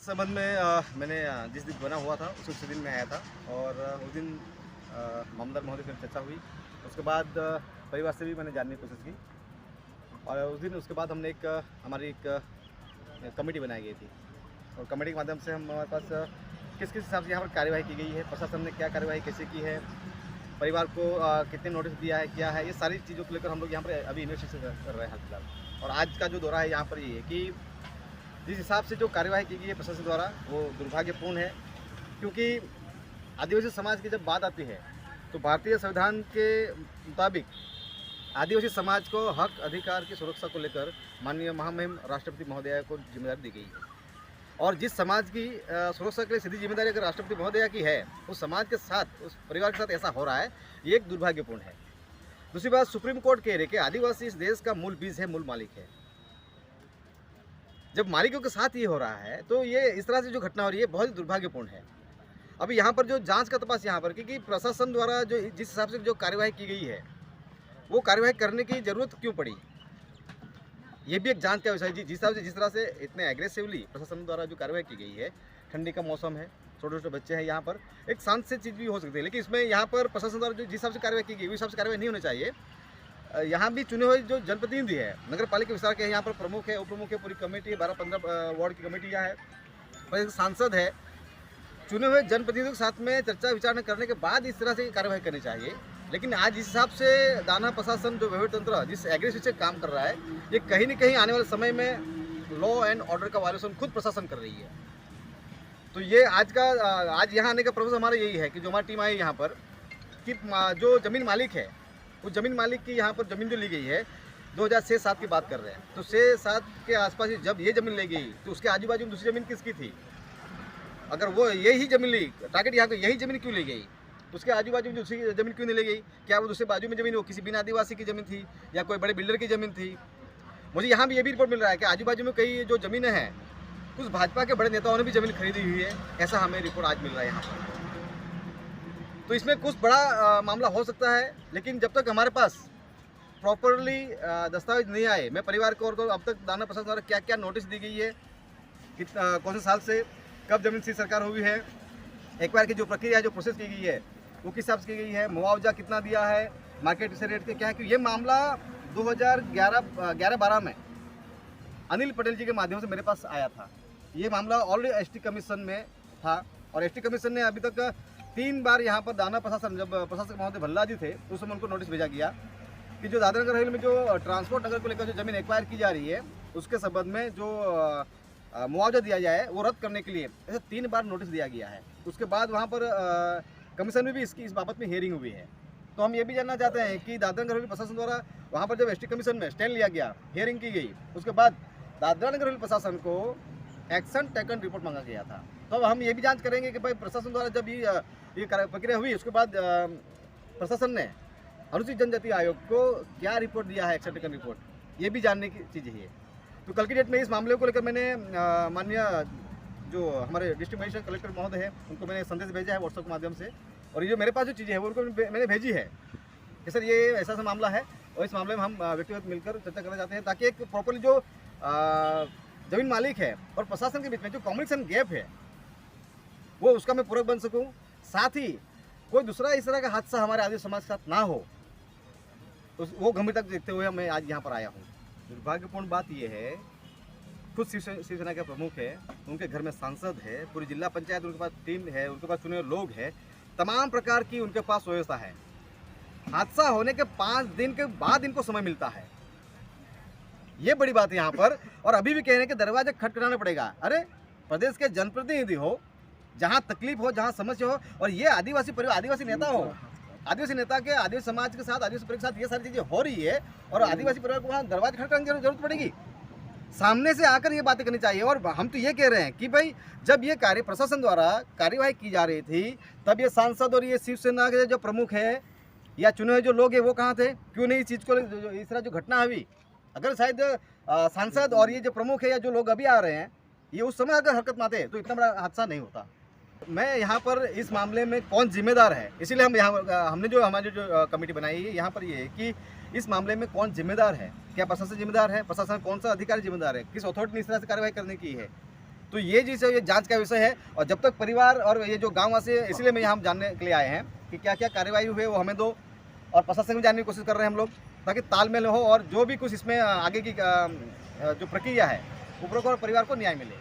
इस संबंध में मैंने जिस दिन बना हुआ था उसी दिन मैं आया था और उस दिन मामदार महोदय से चर्चा हुई। उसके बाद परिवार से भी मैंने जानने की कोशिश की और उस दिन उसके बाद हमने हमारी एक कमेटी बनाई गई थी और कमेटी के माध्यम से हम हमारे पास किस किस हिसाब से यहाँ पर कार्यवाही की गई है, प्रशासन ने क्या कार्यवाही कैसे की है, परिवार को कितने नोटिस दिया है, क्या है, ये सारी चीज़ों को लेकर हम लोग यहाँ पर अभी इन्वेस्टिगेशन कर रहे हैं हाल फिलहाल। और आज का जो दौरा है यहाँ पर ये है कि जिस हिसाब से जो कार्यवाही की गई है प्रशासन द्वारा वो दुर्भाग्यपूर्ण है, क्योंकि आदिवासी समाज की जब बात आती है तो भारतीय संविधान के मुताबिक आदिवासी समाज को हक अधिकार की सुरक्षा को लेकर माननीय महामहिम राष्ट्रपति महोदया को जिम्मेदारी दी गई है। और जिस समाज की सुरक्षा के लिए सीधी जिम्मेदारी अगर राष्ट्रपति महोदया की है, उस समाज के साथ, उस परिवार के साथ ऐसा हो रहा है, ये एक दुर्भाग्यपूर्ण है। दूसरी बात, सुप्रीम कोर्ट कह रहे कि आदिवासी इस देश का मूल बीज है, मूल मालिक है। जब मालिकों के साथ ये हो रहा है तो ये इस तरह से जो घटना हो रही है बहुत ही दुर्भाग्यपूर्ण है। अभी यहाँ पर जो जांच का तपास यहाँ पर क्योंकि प्रशासन द्वारा जो जिस हिसाब से जो कार्यवाही की गई है वो कार्यवाही करने की ज़रूरत क्यों पड़ी, ये भी एक जांच का विषय है। जिस हिसाब से जिस तरह से इतने एग्रेसिवली प्रशासन द्वारा जो कार्यवाही की गई है, ठंडी का मौसम है, छोटे छोटे बच्चे हैं, यहाँ पर एक शांत से चीज़ भी हो सकती है, लेकिन इसमें यहाँ पर प्रशासन द्वारा जो जिस हिसाब से कार्यवाही की गई उस हिसाब से कार्यवाही नहीं होनी चाहिए। यहाँ भी चुने हुए जो जनप्रतिनिधि है, नगर पालिका विस्तार के यहाँ पर प्रमुख है, उप प्रमुख है, पूरी कमेटी है, 12-15 वार्ड की कमेटी यहाँ है और एक सांसद है। चुने हुए जनप्रतिनिधियों के साथ में चर्चा विचार करने के बाद इस तरह से कार्यवाही करनी चाहिए। लेकिन आज इस हिसाब से दाना प्रशासन जो वहीवट तंत्र जिस एग्रेसिव से काम कर रहा है, ये कहीं न कहीं आने वाले समय में लॉ एंड ऑर्डर का वायलेशन खुद प्रशासन कर रही है। तो ये आज यहाँ आने का पर्पस हमारा यही है कि जो हमारी टीम आई यहाँ पर कि जो ज़मीन मालिक है, उस ज़मीन मालिक की यहाँ पर ज़मीन जो ली गई है 2006-7 की बात कर रहे हैं, तो 6-7 के आसपास जब ये ज़मीन ली गई तो उसके आजू बाजू में दूसरी ज़मीन किसकी थी? अगर वो यही ज़मीन ली, टारगेट यहाँ को यही ज़मीन क्यों ली गई, उसके आजू बाजू में दूसरी ज़मीन क्यों नहीं ली गई? क्या वो दूसरे बाजू में ज़मीन वो किसी बिना आदिवासी की ज़मीन थी या कोई बड़े बिल्डर की ज़मीन थी? मुझे यहाँ भी ये भी रिपोर्ट मिल रहा है कि आजू बाजू में कई जो ज़मीनें हैं कुछ भाजपा के बड़े नेताओं ने भी ज़मीन खरीदी हुई है, ऐसा हमें रिपोर्ट आज मिल रहा है यहाँ पर। तो इसमें कुछ बड़ा मामला हो सकता है, लेकिन जब तक हमारे पास प्रॉपरली दस्तावेज नहीं आए, मैं परिवार को और अब तक दाना प्रशासन द्वारा क्या क्या नोटिस दी गई है, कितना कौन से साल से कब जमीन सीज सरकार हुई है, एक्वायर की जो प्रक्रिया है, जो प्रोसेस की गई है वो किस हिसाब से की गई है, मुआवजा कितना दिया है, मार्केट से रेट के क्या है, क्योंकि ये मामला 2011-12 में अनिल पटेल जी के माध्यम से मेरे पास आया था। ये मामला ऑलरेडी एसटी कमीशन में था और एसटी कमीशन ने अभी तक 3 बार यहाँ पर दाना प्रशासन, जब प्रशासक महोदय भल्ला जी थे उस समय उनको नोटिस भेजा गया कि जो दादरा नगर हवेली में जो ट्रांसपोर्ट नगर को लेकर जो ज़मीन एक्वायर की जा रही है उसके संबंध में जो मुआवजा दिया जाए वो रद्द करने के लिए ऐसे 3 बार नोटिस दिया गया है। उसके बाद वहाँ पर कमीशन में भी इस बाबत में हियरिंग हुई है। तो हम ये भी जानना चाहते हैं कि दादरा नगर हवेली प्रशासन द्वारा वहाँ पर जब एसटी कमीशन में स्टैंड लिया गया, हियरिंग की गई, उसके बाद दादरा नगर हवेली प्रशासन को एक्शन टेकन रिपोर्ट मांगा गया था। तो अब हम ये भी जांच करेंगे कि भाई प्रशासन द्वारा जब ये प्रक्रिया हुई उसके बाद प्रशासन ने अनुसूचित जनजाति आयोग को क्या रिपोर्ट दिया है, एक्शन टेकन रिपोर्ट, ये भी जानने की चीज़ है। तो कल की डेट में इस मामले को लेकर मैंने माननीय जो हमारे डिस्ट्रिक्ट मजिस्ट्रेट कलेक्टर महोदय हैं उनको मैंने संदेश भेजा है व्हाट्सएप के माध्यम से, और ये जो मेरे पास जो चीज़ें हैं वो उनको मैंने भेजी है कि सर ये ऐसा सा मामला है और इस मामले में हम व्यक्तिगत मिलकर चर्चा करना चाहते हैं ताकि एक प्रॉपरली जो ज़मीन मालिक है और प्रशासन के बीच में जो कम्युनिकेशन गैप है वो उसका मैं पूरक बन सकूं, साथ ही कोई दूसरा इस तरह का हादसा हमारे आदिवासी समाज के साथ ना हो, तो वो गंभीरता देखते हुए मैं आज यहाँ पर आया हूँ। दुर्भाग्यपूर्ण बात यह है, खुद शिवसेना के प्रमुख है, उनके घर में सांसद है, पूरी जिला पंचायत उनके पास टीम है, उनके पास चुने हुए लोग हैं, तमाम प्रकार की उनके पास व्यवस्था है। हादसा होने के 5 दिन के बाद इनको समय मिलता है, ये बड़ी बात है यहाँ पर। और अभी भी कह रहे हैं कि दरवाजा खटखटाना पड़ेगा। अरे प्रदेश के जनप्रतिनिधि हो, जहाँ तकलीफ हो, जहाँ समस्या हो, और ये आदिवासी परिवार, आदिवासी नेता हो, आदिवासी नेता के आदिवासी समाज के साथ, आदिवासी परिवार के साथ ये सारी चीज़ें हो रही है और आदिवासी परिवार को वहाँ दरवाजा खटखटाने की जरूरत पड़ेगी। सामने से आकर ये बातें करनी चाहिए। और हम तो ये कह रहे हैं कि भाई जब ये प्रशासन द्वारा कार्यवाही की जा रही थी तब ये सांसद और ये शिवसेना के जो प्रमुख है या चुने हुए जो लोग हैं वो कहाँ थे? क्यों नहीं इस चीज़ को, इस तरह जो घटना हुई, अगर शायद सांसद और ये जो प्रमुख है या जो लोग अभी आ रहे हैं ये उस समय अगर हरकत में आते तो इतना बड़ा हादसा नहीं होता। मैं यहाँ पर इस मामले में कौन जिम्मेदार है, इसीलिए हमने जो हमारी जो कमेटी बनाई है यहाँ पर ये है कि इस मामले में कौन जिम्मेदार है, क्या प्रशासन जिम्मेदार है, प्रशासन कौन सा अधिकारी जिम्मेदार है, किस अथॉरिटी ने इस तरह से कार्रवाई करने की है, तो ये चीज़ है, ये जांच का विषय है। और जब तक परिवार और ये जो गाँव वासी है, इसलिए मैं यहाँ हम जानने के लिए आए हैं कि क्या क्या कार्रवाई हुई है वो हमें दो, और प्रशासन में जानने की कोशिश कर रहे हैं हम लोग, ताकि तालमेल हो और जो भी कुछ इसमें आगे की जो प्रक्रिया है, उपरोक्त परिवार को न्याय मिले।